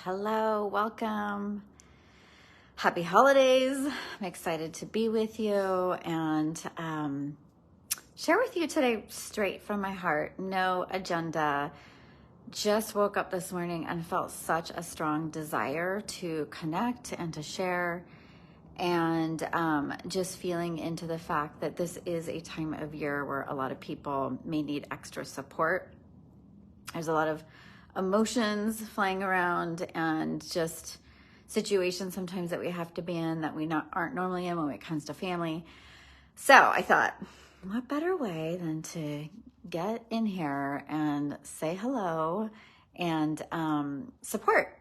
Hello, welcome. Happy holidays. I'm excited to be with you and share with you today straight from my heart. No agenda. Just woke up this morning and felt such a strong desire to connect and to share, and just feeling into the fact that this is a time of year where a lot of people may need extra support. There's a lot of emotions flying around and just situations sometimes that we have to be in that we aren't normally in when it comes to family. So I thought, what better way than to get in here and say hello and support.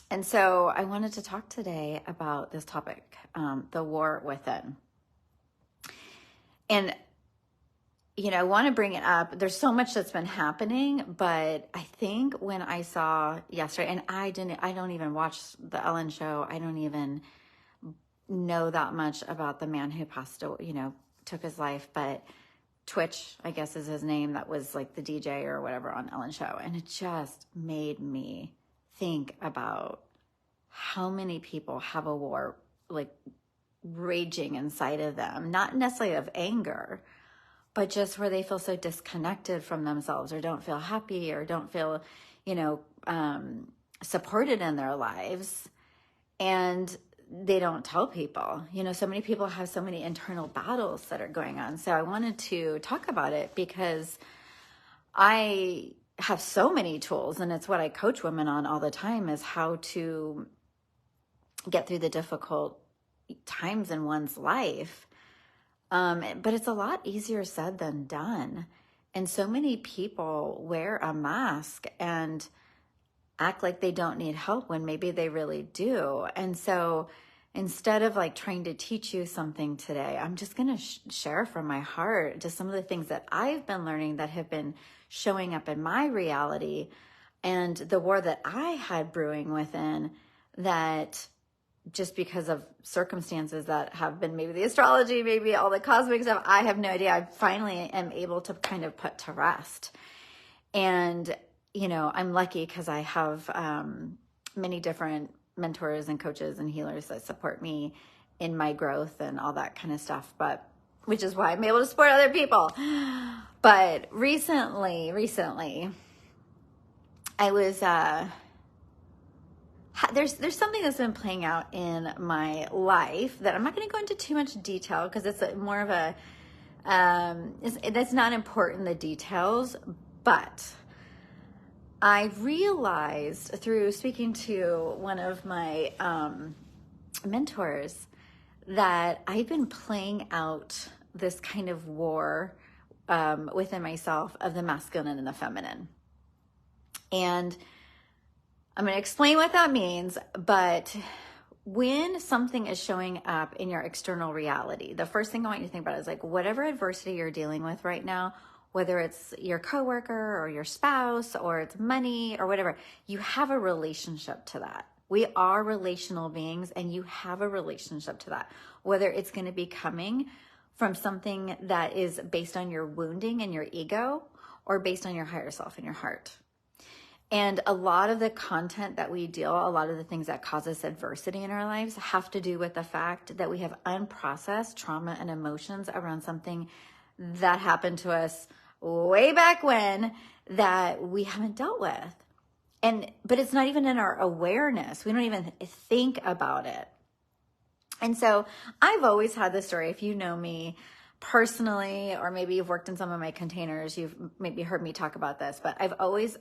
And so I wanted to talk today about this topic, the war within. And I want to bring it up. There's so much that's been happening, but I think when I saw yesterday, and I don't even watch the Ellen show. I don't even know that much about the man who passed away, took his life, but Twitch, I guess is his name. That was like the DJ or whatever on Ellen show. And it just made me think about how many people have a war like raging inside of them, not necessarily of anger, but just where they feel so disconnected from themselves or don't feel happy or don't feel, supported in their lives. And they don't tell people. So many people have so many internal battles that are going on. So I wanted to talk about it because I have so many tools, and it's what I coach women on all the time, is how to get through the difficult times in one's life. But it's a lot easier said than done. And so many people wear a mask and act like they don't need help when maybe they really do. And so instead of like trying to teach you something today, I'm just going to share from my heart just some of the things that I've been learning that have been showing up in my reality and the war that I had brewing within, that just because of circumstances that have been maybe the astrology, maybe all the cosmic stuff, I have no idea. I finally am able to kind of put to rest. And, I'm lucky because I have many different mentors and coaches and healers that support me in my growth and all that kind of stuff, which is why I'm able to support other people. But recently, I was, there's something that's been playing out in my life that I'm not going to go into too much detail because it's more of a, that's not important, the details, but I realized through speaking to one of my mentors that I've been playing out this kind of war within myself of the masculine and the feminine. And I'm going to explain what that means, but when something is showing up in your external reality, the first thing I want you to think about is like whatever adversity you're dealing with right now, whether it's your coworker or your spouse or it's money or whatever, you have a relationship to that. We are relational beings and you have a relationship to that, whether it's going to be coming from something that is based on your wounding and your ego or based on your higher self and your heart. And a lot of the content that we deal, a lot of the things that cause us adversity in our lives have to do with the fact that we have unprocessed trauma and emotions around something that happened to us way back when that we haven't dealt with. But it's not even in our awareness. We don't even think about it. And so I've always had this story. If you know me personally, or maybe you've worked in some of my containers, you've maybe heard me talk about this, but I've always,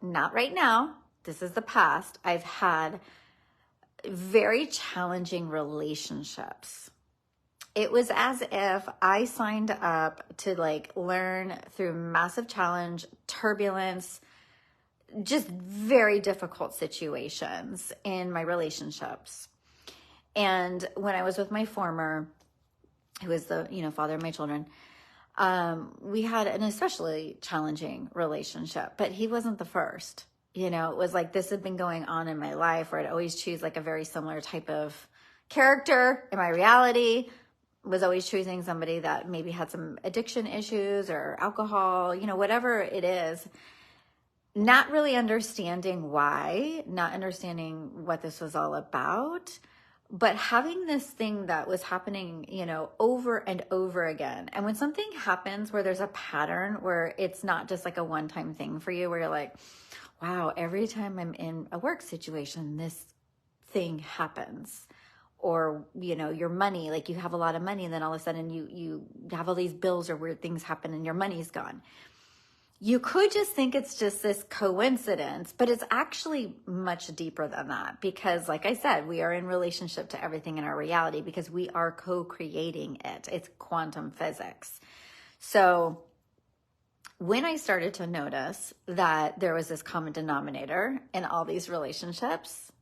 not right now, this is the past, I've had very challenging relationships. It was as if I signed up to learn through massive challenge, turbulence, just very difficult situations in my relationships. And when I was with my former, who was the, father of my children, we had an especially challenging relationship, but he wasn't the first. It was like this had been going on in my life where I'd always choose a very similar type of character in my reality. Was always choosing somebody that maybe had some addiction issues or alcohol, whatever it is. not really understanding why, not understanding what this was all about, but having this thing that was happening, over and over again. And when something happens where there's a pattern, where it's not just like a one-time thing for you, where you're like, wow, every time I'm in a work situation, this thing happens. Or, your money, like you have a lot of money and then all of a sudden you have all these bills or weird things happen and your money's gone. You could just think it's just this coincidence, but it's actually much deeper than that, because like I said, we are in relationship to everything in our reality because we are co-creating it. It's quantum physics. So when I started to notice that there was this common denominator in all these relationships,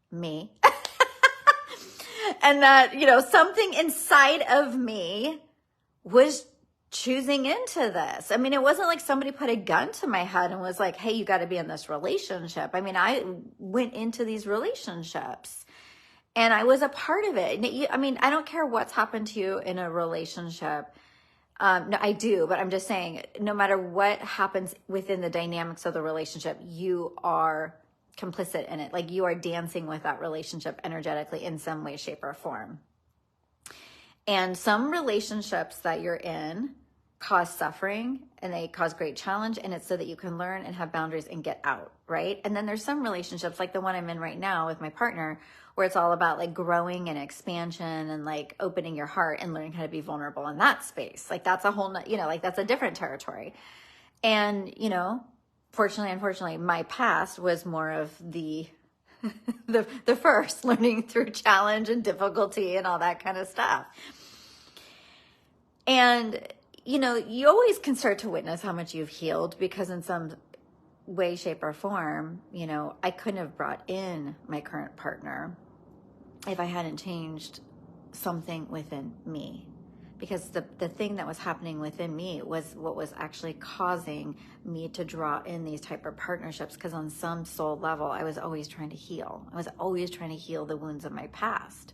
me, and that, something inside of me was choosing into this. I mean, it wasn't like somebody put a gun to my head and was like, hey, you got to be in this relationship. I mean, I went into these relationships and I was a part of it. I mean, I don't care what's happened to you in a relationship. No, I do, but I'm just saying, no matter what happens within the dynamics of the relationship, you are complicit in it. Like you are dancing with that relationship energetically in some way, shape, or form. And some relationships that you're in cause suffering and they cause great challenge, and it's so that you can learn and have boundaries and get out, right? And then there's some relationships like the one I'm in right now with my partner, where it's all about like growing and expansion and like opening your heart and learning how to be vulnerable in that space. Like that's a whole, like that's a different territory. And, fortunately, unfortunately, my past was more of the the first, learning through challenge and difficulty and all that kind of stuff. And, you always can start to witness how much you've healed, because in some way, shape, or form, I couldn't have brought in my current partner if I hadn't changed something within me. Because the thing that was happening within me was what was actually causing me to draw in these type of partnerships, because on some soul level, I was always trying to heal. I was always trying to heal the wounds of my past.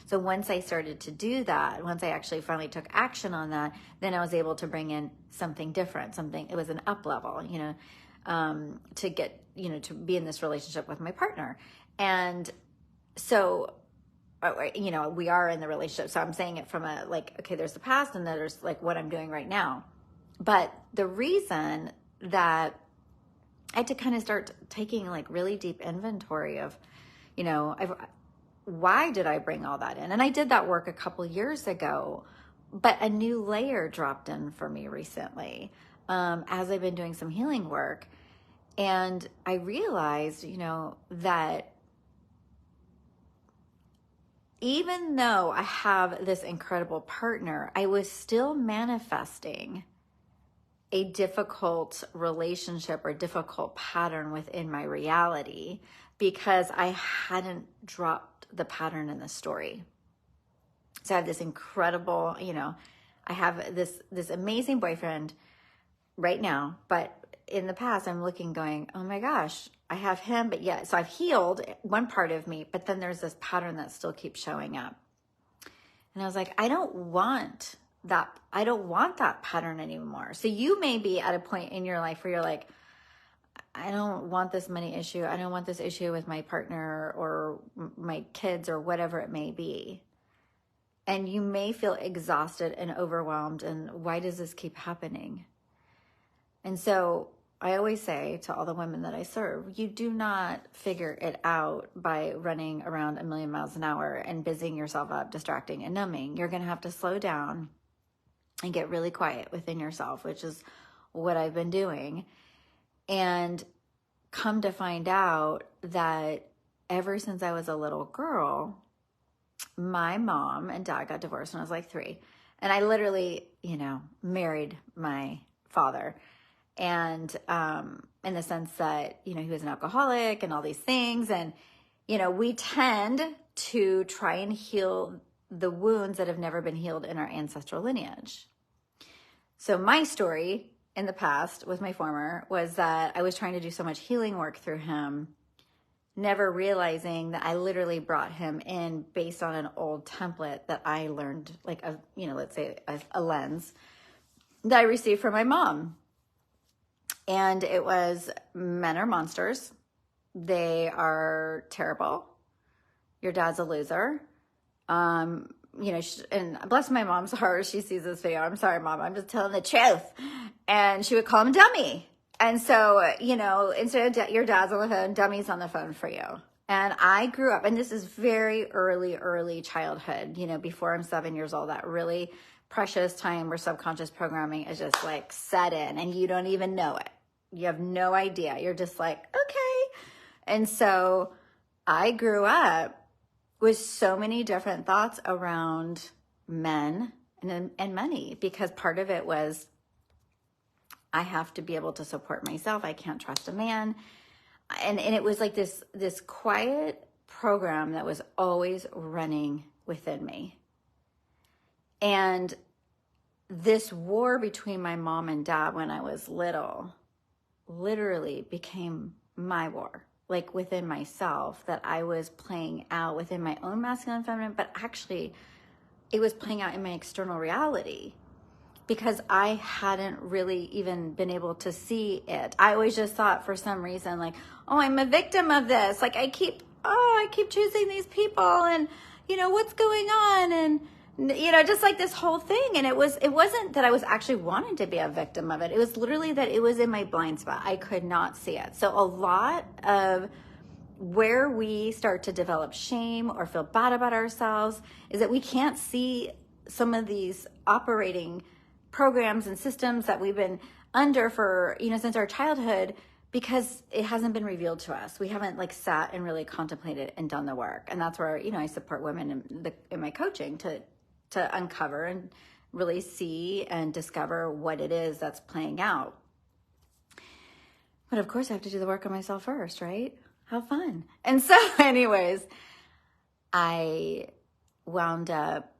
So once I started to do that, once I actually finally took action on that, then I was able to bring in something different, it was an up level, to get, to be in this relationship with my partner. And so, we are in the relationship. So I'm saying it from a like, okay, there's the past and then there's like what I'm doing right now. But the reason that I had to kind of start taking like really deep inventory of, why did I bring all that in? And I did that work a couple years ago, but a new layer dropped in for me recently, as I've been doing some healing work. And I realized, that even though I have this incredible partner, I was still manifesting a difficult relationship or difficult pattern within my reality, because I hadn't dropped the pattern in the story. So I have this incredible, I have this amazing boyfriend right now, but in the past I'm looking going, oh my gosh, I have him, but yeah, so I've healed one part of me, but then there's this pattern that still keeps showing up. And I was like, I don't want that pattern anymore. So you may be at a point in your life where you're like, I don't want this money issue. I don't want this issue with my partner or my kids or whatever it may be. And you may feel exhausted and overwhelmed. And why does this keep happening? And so I always say to all the women that I serve, you do not figure it out by running around a million miles an hour and busying yourself up, distracting and numbing. You're going to have to slow down and get really quiet within yourself, which is what I've been doing. And come to find out that ever since I was a little girl, my mom and dad got divorced when I was like 3. And I literally, married my father. And in the sense that, he was an alcoholic and all these things. And, we tend to try and heal the wounds that have never been healed in our ancestral lineage. So my story in the past with my former was that I was trying to do so much healing work through him, never realizing that I literally brought him in based on an old template that I learned, like, let's say a lens that I received from my mom. And it was, men are monsters. They are terrible. Your dad's a loser. And bless my mom's heart, she sees this video. I'm sorry, Mom, I'm just telling the truth. And she would call him dummy. And so, instead of your dad's on the phone, dummy's on the phone for you. And I grew up, and this is very early childhood, before I'm 7 years old, that really precious time where subconscious programming is just like set in and you don't even know it. You have no idea. You're just like, okay. And so I grew up with so many different thoughts around men and money, because part of it was, I have to be able to support myself. I can't trust a man. And it was like this quiet program that was always running within me. And this war between my mom and dad when I was little literally became my war, like within myself, that I was playing out within my own masculine and feminine, but actually it was playing out in my external reality, because I hadn't really even been able to see it. I always just thought, for some reason, like, oh, I'm a victim of this. Like I keep choosing these people, and what's going on, and just like this whole thing. And it wasn't that I was actually wanting to be a victim of it. It was literally that it was in my blind spot. I could not see it. So a lot of where we start to develop shame or feel bad about ourselves is that we can't see some of these operating programs and systems that we've been under for, since our childhood, because it hasn't been revealed to us. We haven't sat and really contemplated and done the work. And that's where, I support women in my coaching to uncover and really see and discover what it is that's playing out. But of course I have to do the work on myself first, right? How fun. And so anyways, I wound up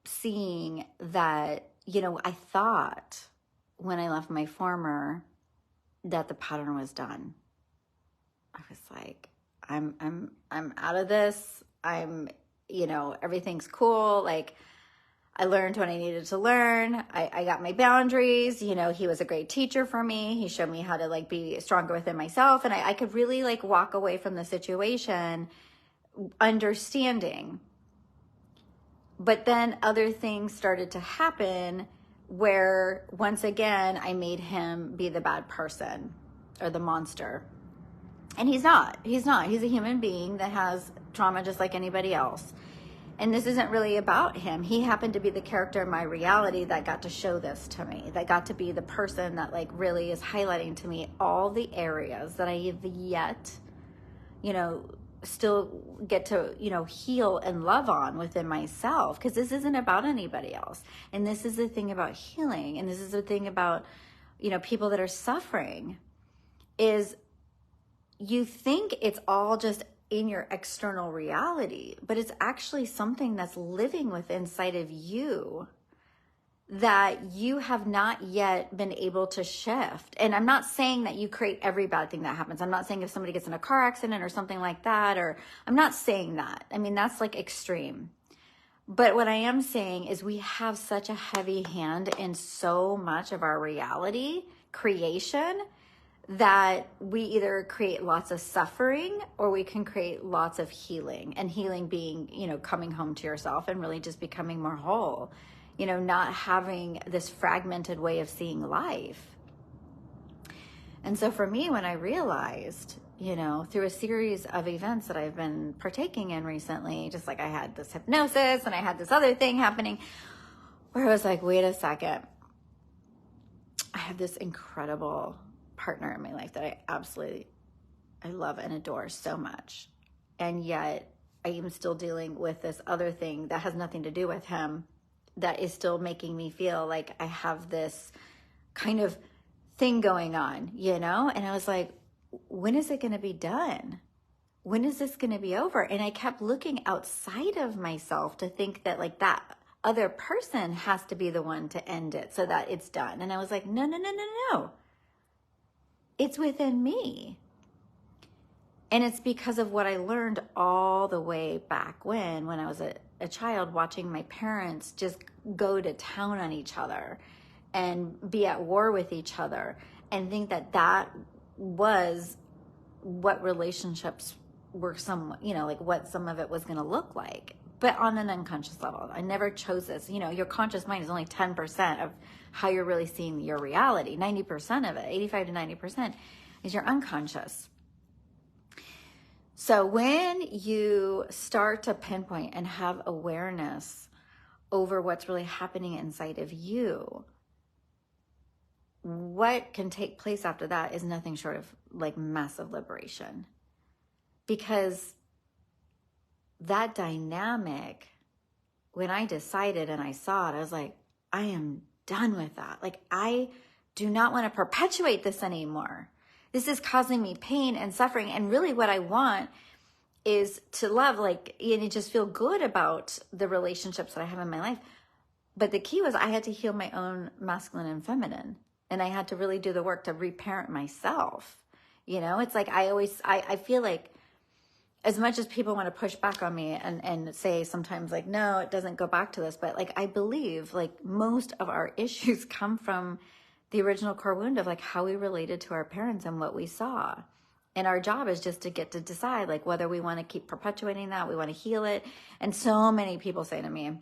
seeing that, I thought when I left my former that the pattern was done. I was like, I'm out of this. Everything's cool. Like, I learned what I needed to learn. I got my boundaries. He was a great teacher for me. He showed me how to be stronger within myself. And I could really walk away from the situation understanding. But then other things started to happen where, once again, I made him be the bad person or the monster. And he's not. He's a human being that has trauma just like anybody else. And this isn't really about him. He happened to be the character in my reality that got to show this to me, that got to be the person that really is highlighting to me all the areas that I have yet, still get to, heal and love on within myself. Because this isn't about anybody else. And this is the thing about healing. And this is the thing about, people that are suffering, is you think it's all just in your external reality, but it's actually something that's living within inside of you that you have not yet been able to shift. And I'm not saying that you create every bad thing that happens. I'm not saying if somebody gets in a car accident or something like that, or I'm not saying that. I mean, that's extreme. But what I am saying is we have such a heavy hand in so much of our reality creation that we either create lots of suffering or we can create lots of healing. And healing being, coming home to yourself and really just becoming more whole, not having this fragmented way of seeing life. And so for me, when I realized, through a series of events that I've been partaking in recently, just like I had this hypnosis and I had this other thing happening, where I was like, wait a second, I have this incredible partner in my life that I love and adore so much. And yet I am still dealing with this other thing that has nothing to do with him, that is still making me feel like I have this kind of thing going on, And I was like, when is it going to be done? When is this going to be over? And I kept looking outside of myself to think that that other person has to be the one to end it so that it's done. And I was like, no. It's within me. And it's because of what I learned all the way back when I was a child, watching my parents just go to town on each other and be at war with each other. and think that that was what relationships were, some, like what some of it was going to look like, but on an unconscious level. I never chose this. Your conscious mind is only 10% of how you're really seeing your reality. 90% of it, 85 to 90%, is your unconscious. So when you start to pinpoint and have awareness over what's really happening inside of you, what can take place after that is nothing short of like massive liberation. Because that dynamic, when I decided and I saw it, I was like, I am done with that. Like, I do not want to perpetuate this anymore. This is causing me pain and suffering. And really what I want is to love, like, and just feel good about the relationships that I have in my life. But the key was I had to heal my own masculine and feminine. And I had to really do the work to reparent myself. It's like I feel like as much as people want to push back on me and say sometimes like, no, it doesn't go back to this. But like, I believe like most of our issues come from the original core wound of like how we related to our parents and what we saw. And our job is just to get to decide like whether we want to keep perpetuating that, we want to heal it. And so many people say to me,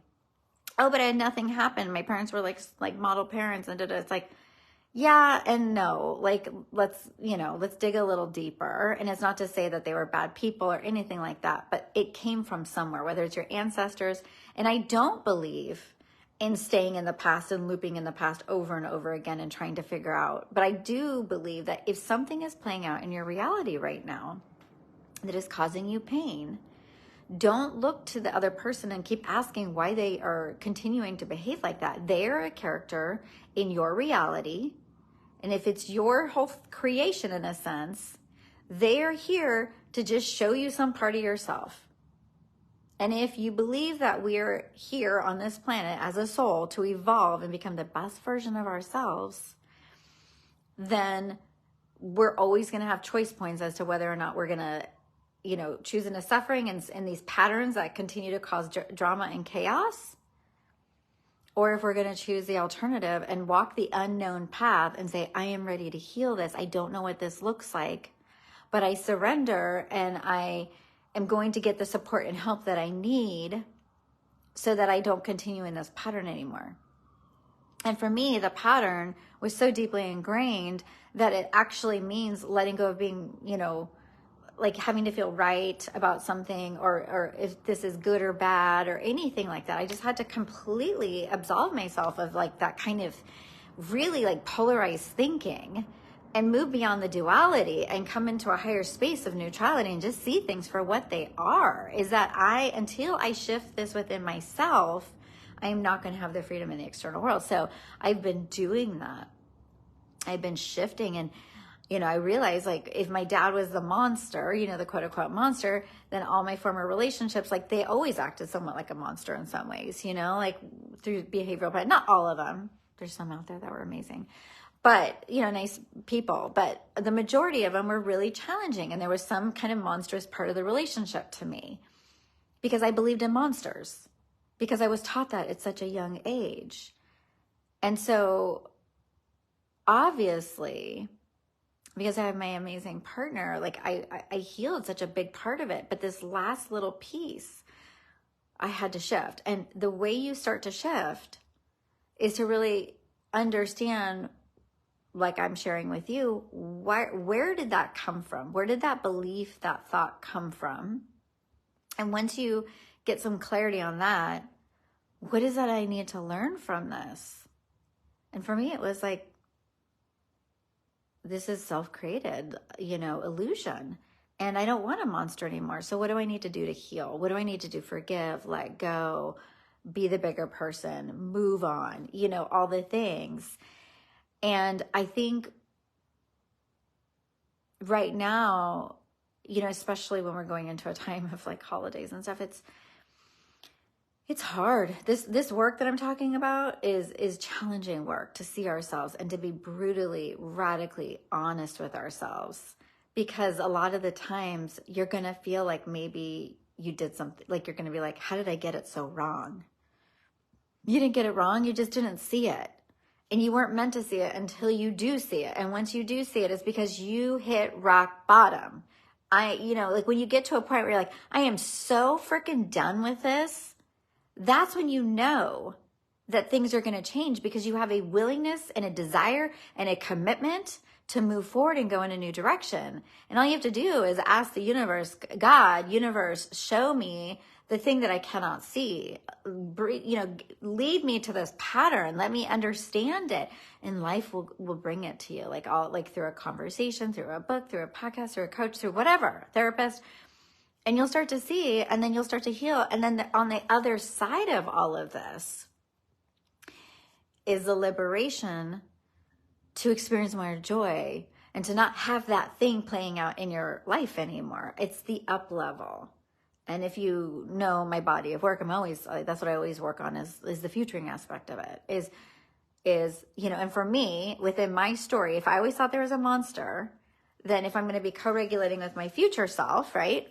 oh, but I had nothing happen. My parents were like model parents and da-da. It's like, yeah and no. Like, let's dig a little deeper. And it's not to say that they were bad people or anything like that, but it came from somewhere, whether it's your ancestors. And I don't believe in staying in the past and looping in the past over and over again and trying to figure out. But I do believe that if something is playing out in your reality right now that is causing you pain, don't look to the other person and keep asking why they are continuing to behave like that. They are a character in your reality. And if it's your whole creation in a sense, they are here to just show you some part of yourself. And if you believe that we're here on this planet as a soul to evolve and become the best version of ourselves, then we're always going to have choice points as to whether or not we're going to, choose into suffering and these patterns that continue to cause drama and chaos, or if we're going to choose the alternative and walk the unknown path and say, I am ready to heal this. I don't know what this looks like, but I surrender and I am going to get the support and help that I need so that I don't continue in this pattern anymore. And for me, the pattern was so deeply ingrained that it actually means letting go of being, like having to feel right about something or if this is good or bad or anything like that. I just had to completely absolve myself of like that kind of really like polarized thinking and move beyond the duality and come into a higher space of neutrality and just see things for what they are. Is that until I shift this within myself, I am not going to have the freedom in the external world. So I've been doing that. I've been shifting and I realized like if my dad was the monster, the quote unquote monster, then all my former relationships, like they always acted somewhat like a monster in some ways, like through behavioral, but not all of them. There's some out there that were amazing, but nice people, but the majority of them were really challenging. And there was some kind of monstrous part of the relationship to me because I believed in monsters, because I was taught that at such a young age. And so obviously, because I have my amazing partner, like I healed such a big part of it. But this last little piece, I had to shift. And the way you start to shift is to really understand, like I'm sharing with you, where did that come from? Where did that belief, that thought come from? And once you get some clarity on that, what is that I need to learn from this? And for me, it was like, this is self-created, illusion. And I don't want a monster anymore. So what do I need to do to heal? What do I need to do? Forgive, let go, be the bigger person, move on, all the things. And I think right now, especially when we're going into a time of like holidays and stuff, it's hard. This work that I'm talking about is challenging work, to see ourselves and to be brutally, radically honest with ourselves. Because a lot of the times you're going to feel like maybe you did something, like you're going to be like, how did I get it so wrong? You didn't get it wrong. You just didn't see it. And you weren't meant to see it until you do see it. And once you do see it, it's because you hit rock bottom. Like when you get to a point where you're like, I am so freaking done with this, that's when you know that things are going to change, because you have a willingness and a desire and a commitment to move forward and go in a new direction. And all you have to do is ask the universe, God, universe, show me the thing that I cannot see. Lead me to this pattern. Let me understand it. And life will bring it to you, like through a conversation, through a book, through a podcast, through a coach, through whatever, therapist. And you'll start to see, and then you'll start to heal. And then on the other side of all of this is the liberation to experience more joy and to not have that thing playing out in your life anymore. It's the up level. And if you know my body of work, that's what I always work on is the futuring aspect of it is, and for me, within my story, if I always thought there was a monster, then if I'm going to be co-regulating with my future self, right?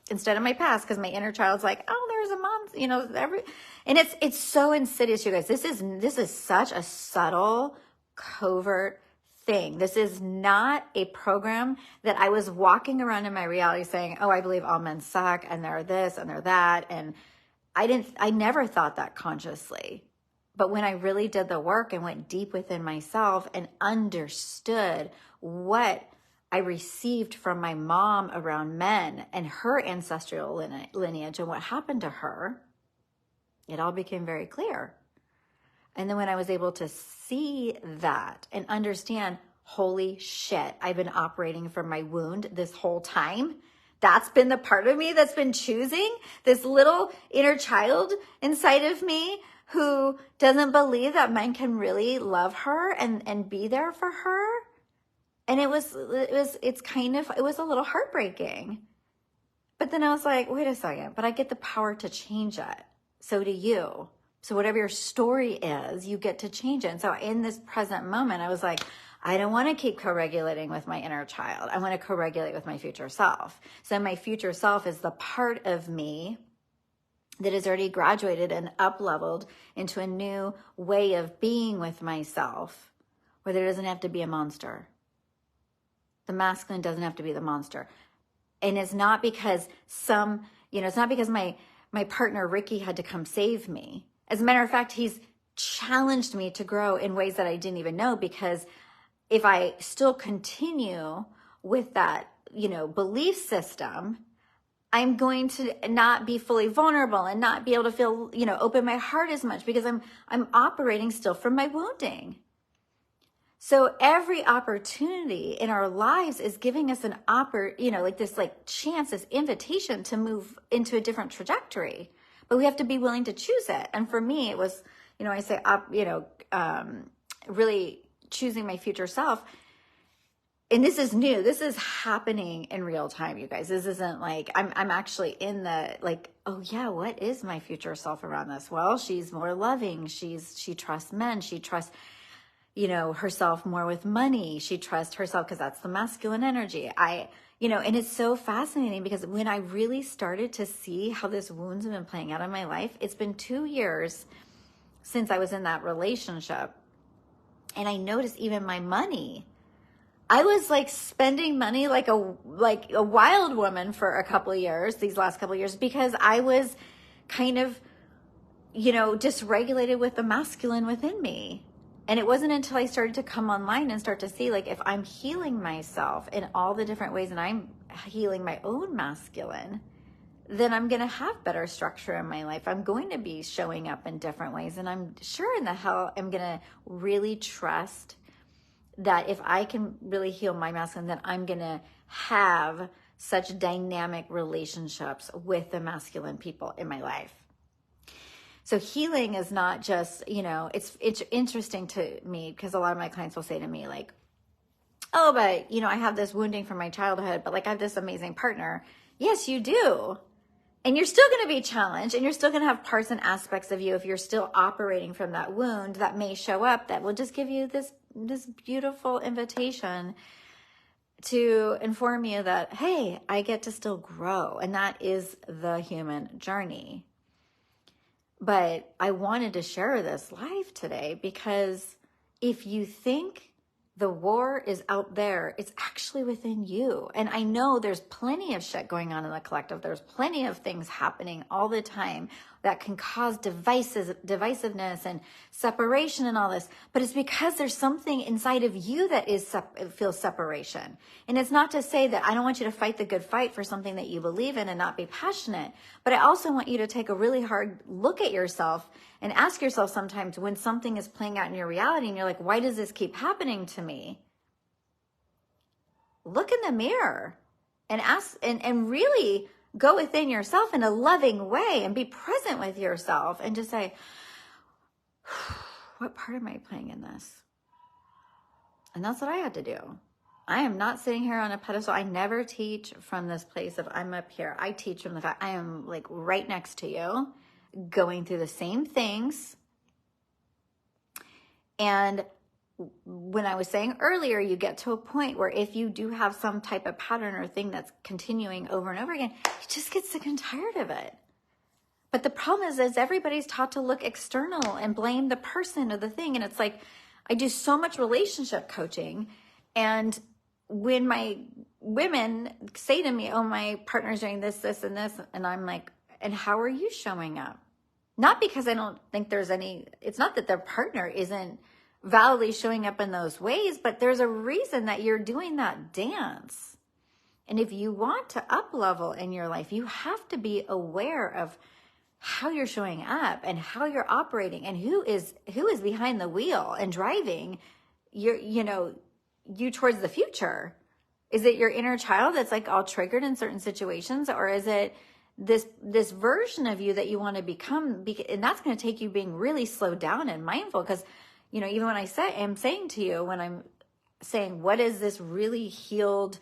Instead of my past, because my inner child's like, oh, there's a monster, and it's so insidious, you guys. This is such a subtle, covert thing. This is not a program that I was walking around in my reality saying, oh, I believe all men suck and they're this and they're that. And I never thought that consciously. But when I really did the work and went deep within myself and understood what I received from my mom around men and her ancestral lineage and what happened to her, it all became very clear. And then when I was able to see that and understand, holy shit, I've been operating from my wound this whole time. That's been the part of me that's been choosing this little inner child inside of me who doesn't believe that men can really love her and be there for her. And it was a little heartbreaking. But then I was like, wait a second, but I get the power to change it. So do you. So whatever your story is, you get to change it. And so in this present moment, I was like, I don't want to keep co-regulating with my inner child. I want to co-regulate with my future self. So my future self is the part of me that has already graduated and up-leveled into a new way of being with myself, where there doesn't have to be a monster. The masculine doesn't have to be the monster. And it's not because it's not because my partner Ricky had to come save me. As a matter of fact, he's challenged me to grow in ways that I didn't even know, because if I still continue with that, belief system, I'm going to not be fully vulnerable and not be able to feel, open my heart as much, because I'm operating still from my wounding. So every opportunity in our lives is giving us an chance, this invitation to move into a different trajectory. But we have to be willing to choose it. And for me, it was, really choosing my future self. And this is new. This is happening in real time, you guys. This isn't like I'm actually in the oh yeah, what is my future self around this? Well, she's more loving. She trusts men. She trusts, herself more with money. She trusts herself because that's the masculine energy. And it's so fascinating, because when I really started to see how this wounds have been playing out in my life, it's been 2 years since I was in that relationship. And I noticed even my money, I was spending money like a wild woman for a couple of years, these last couple of years, because I was kind of, dysregulated with the masculine within me. And it wasn't until I started to come online and start to see, if I'm healing myself in all the different ways and I'm healing my own masculine, then I'm going to have better structure in my life. I'm going to be showing up in different ways. And I'm sure in the hell I'm going to really trust that if I can really heal my masculine, then I'm going to have such dynamic relationships with the masculine people in my life. So healing is not just, it's interesting to me, because a lot of my clients will say to me oh, but, I have this wounding from my childhood, but I have this amazing partner. Yes, you do. And you're still going to be challenged, and you're still going to have parts and aspects of you, if you're still operating from that wound, that may show up, that will just give you this beautiful invitation to inform you that, hey, I get to still grow. And that is the human journey. But I wanted to share this live today because if you think the war is out there, it's actually within you. And I know there's plenty of shit going on in the collective. There's plenty of things happening all the time that can cause divisiveness and separation and all this. But it's because there's something inside of you that feels separation. And it's not to say that I don't want you to fight the good fight for something that you believe in and not be passionate. But I also want you to take a really hard look at yourself and ask yourself sometimes when something is playing out in your reality and you're like, why does this keep happening to me? Look in the mirror and ask and really go within yourself in a loving way and be present with yourself and just say, what part am I playing in this? And that's what I had to do. I am not sitting here on a pedestal. I never teach from this place of I'm up here. I teach from the fact I am like right next to you, going through the same things. And when I was saying earlier, you get to a point where if you do have some type of pattern or thing that's continuing over and over again, you just get sick and tired of it. But the problem is everybody's taught to look external and blame the person or the thing. And it's like, I do so much relationship coaching. And when my women say to me, oh, my partner's doing this, this, and this, and I'm like, and how are you showing up? Not because I don't think there's any, it's not that their partner isn't validly showing up in those ways, but there's a reason that you're doing that dance. And if you want to up level in your life, you have to be aware of how you're showing up and how you're operating and who is behind the wheel and driving you towards the future. Is it your inner child that's like all triggered in certain situations, or is it this version of you that you want to become? And that's going to take you being really slowed down and mindful, because even when I'm saying to you, when I'm saying, what is this really healed,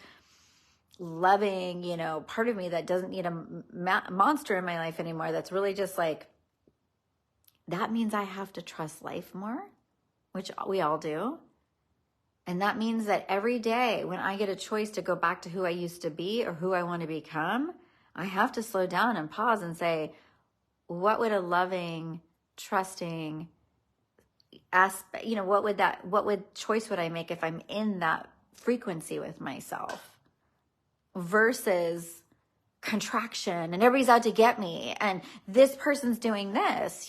loving, part of me that doesn't need a monster in my life anymore, that's really just like, that means I have to trust life more, which we all do. And that means that every day when I get a choice to go back to who I used to be or who I want to become, I have to slow down and pause and say, what would a loving, trusting aspect, what choice would I make if I'm in that frequency with myself versus contraction and everybody's out to get me and this person's doing this,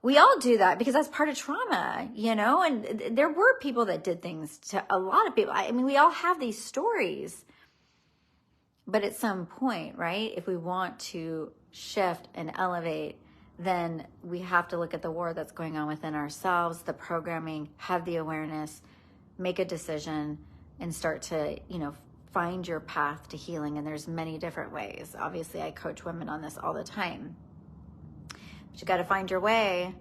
we all do that because that's part of trauma, and there were people that did things to a lot of people. I mean, we all have these stories, but at some point, right, if we want to shift and elevate, then we have to look at the war that's going on within ourselves, the programming, have the awareness, make a decision, and start to, find your path to healing. And there's many different ways. Obviously, I coach women on this all the time. But you got to find your way,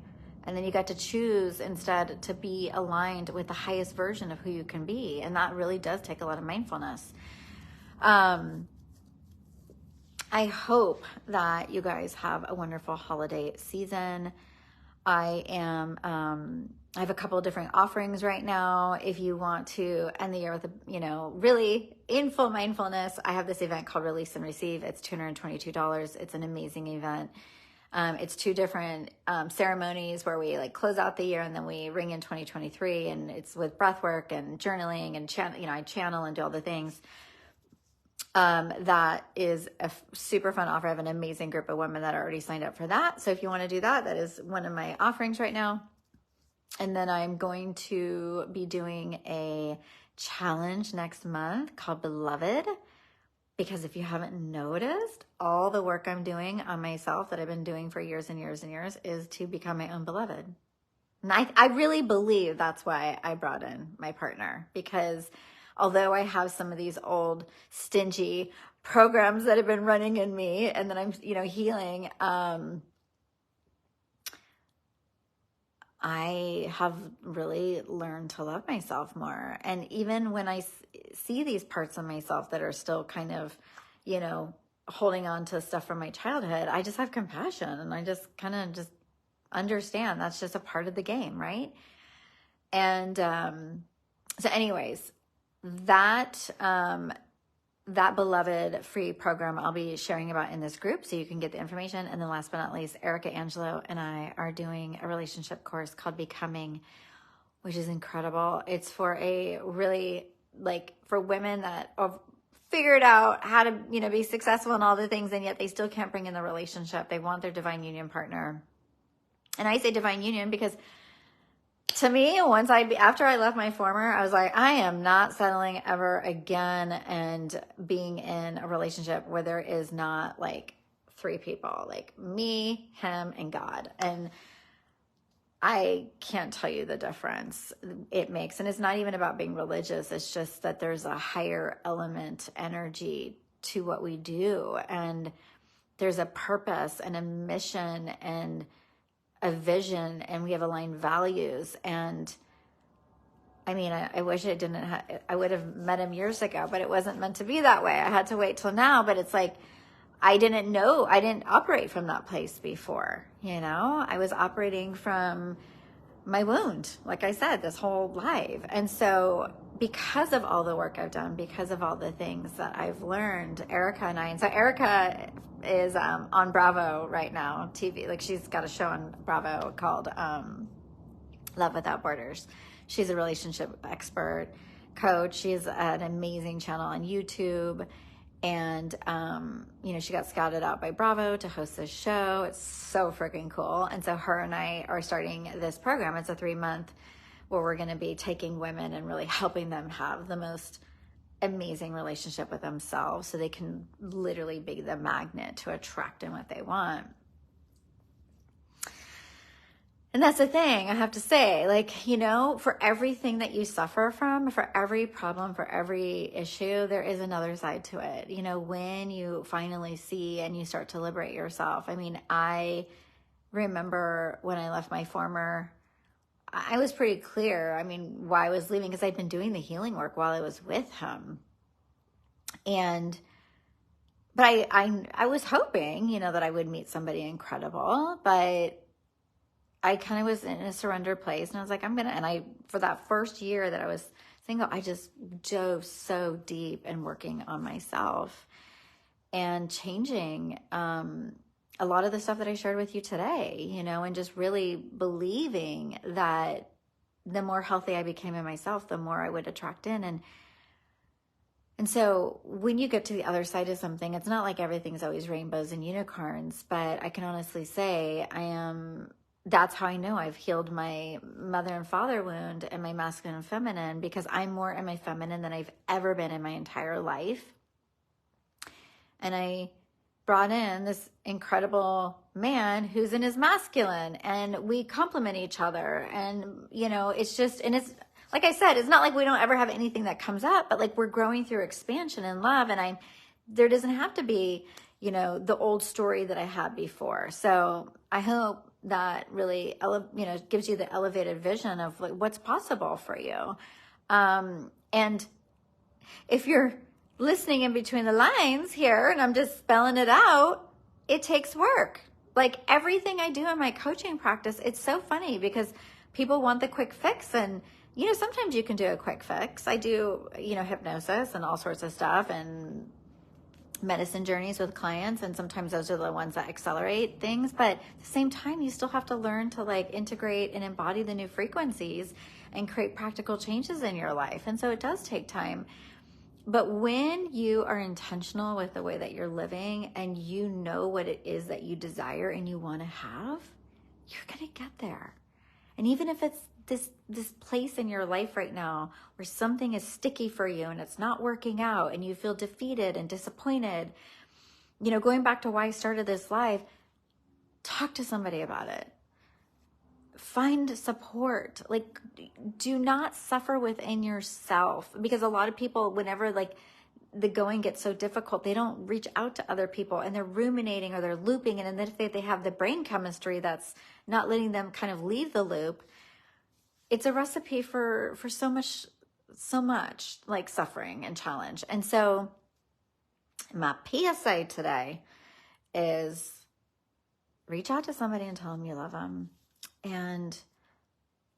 and then you got to choose instead to be aligned with the highest version of who you can be. And that really does take a lot of mindfulness. I hope that you guys have a wonderful holiday season. I have a couple of different offerings right now. If you want to end the year with really in full mindfulness, I have this event called Release and Receive. It's $222. It's an amazing event. It's 2 different ceremonies where we close out the year and then we ring in 2023, and it's with breath work and journaling and I channel and do all the things. That is a super fun offer. I have an amazing group of women that are already signed up for that. So if you want to do that, that is one of my offerings right now. And then I'm going to be doing a challenge next month called Beloved, because if you haven't noticed, all the work I'm doing on myself that I've been doing for years and years and years is to become my own beloved. And I really believe that's why I brought in my partner, because although I have some of these old stingy programs that have been running in me and that I'm, healing, I have really learned to love myself more. And even when I see these parts of myself that are still kind of, holding on to stuff from my childhood, I just have compassion and I just kind of just understand that's just a part of the game, right? And so anyways, that Beloved free program I'll be sharing about in this group, so you can get the information. And then last but not least, Erica Angelo and I are doing a relationship course called Becoming which is incredible. It's for a really, like, for women that have figured out how to, be successful in all the things, and yet they still can't bring in the relationship. They want their divine union partner. And I say divine union because to me, after I left my former, I was like, I am not settling ever again and being in a relationship where there is not like 3 people, like me, him, and God. And I can't tell you the difference it makes. And it's not even about being religious. It's just that there's a higher element energy to what we do. And there's a purpose and a mission and a vision, and we have aligned values. And I mean, I wish I would have met him years ago, but it wasn't meant to be that way. I had to wait till now, but it's like, I didn't operate from that place before, I was operating from my wound, like I said, this whole life. And so because of all the work I've done, because of all the things that I've learned, so Erica is on Bravo right now, TV. Like, she's got a show on Bravo called Love Without Borders. She's a relationship expert coach. She has an amazing channel on YouTube. And, she got scouted out by Bravo to host this show. It's so freaking cool. And so her and I are starting this program. It's a 3-month where we're going to be taking women and really helping them have the most amazing relationship with themselves so they can literally be the magnet to attract in what they want. And that's the thing I have to say, like, for everything that you suffer from, for every problem, for every issue, there is another side to it. When you finally see and you start to liberate yourself. I mean, I remember when I left my former, I was pretty clear. I mean, why I was leaving, because I'd been doing the healing work while I was with him. But I was hoping, that I would meet somebody incredible, but I kind of was in a surrender place, and I was like, for that first year that I was single, I just dove so deep in working on myself and changing a lot of the stuff that I shared with you today, and just really believing that the more healthy I became in myself, the more I would attract in. And so when you get to the other side of something, it's not like everything's always rainbows and unicorns, but I can honestly say that's how I know I've healed my mother and father wound and my masculine and feminine, because I'm more in my feminine than I've ever been in my entire life. And I brought in this incredible man who's in his masculine, and we complement each other. And, it's just, and it's, like I said, it's not like we don't ever have anything that comes up, but like we're growing through expansion and love. And there doesn't have to be, the old story that I had before. So I hope that really, gives you the elevated vision of like what's possible for you. And if you're listening in between the lines here, and I'm just spelling it out, it takes work. Like everything I do in my coaching practice, it's so funny because people want the quick fix, and sometimes you can do a quick fix. I do, hypnosis and all sorts of stuff, and medicine journeys with clients, and sometimes those are the ones that accelerate things. But at the same time, you still have to learn to like integrate and embody the new frequencies and create practical changes in your life. And so it does take time. But when you are intentional with the way that you're living, and you know what it is that you desire and you want to have, you're going to get there. And even if it's this place in your life right now where something is sticky for you and it's not working out and you feel defeated and disappointed, going back to why I started this live, talk to somebody about it. Find support. Like, do not suffer within yourself, because a lot of people, whenever like the going gets so difficult, they don't reach out to other people, and they're ruminating or they're looping. And then if they have the brain chemistry that's not letting them kind of leave the loop, it's a recipe for so much like suffering and challenge. And so my PSA today is reach out to somebody and tell them you love them, and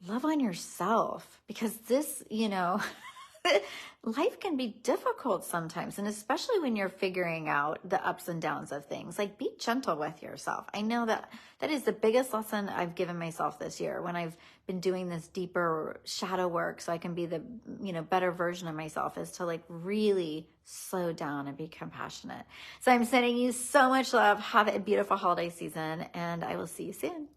love on yourself, because this, life can be difficult sometimes, and especially when you're figuring out the ups and downs of things. Like, be gentle with yourself. I know that is the biggest lesson I've given myself this year when I've been doing this deeper shadow work so I can be the, better version of myself, is to like really slow down and be compassionate. So I'm sending you so much love. Have a beautiful holiday season, and I will see you soon.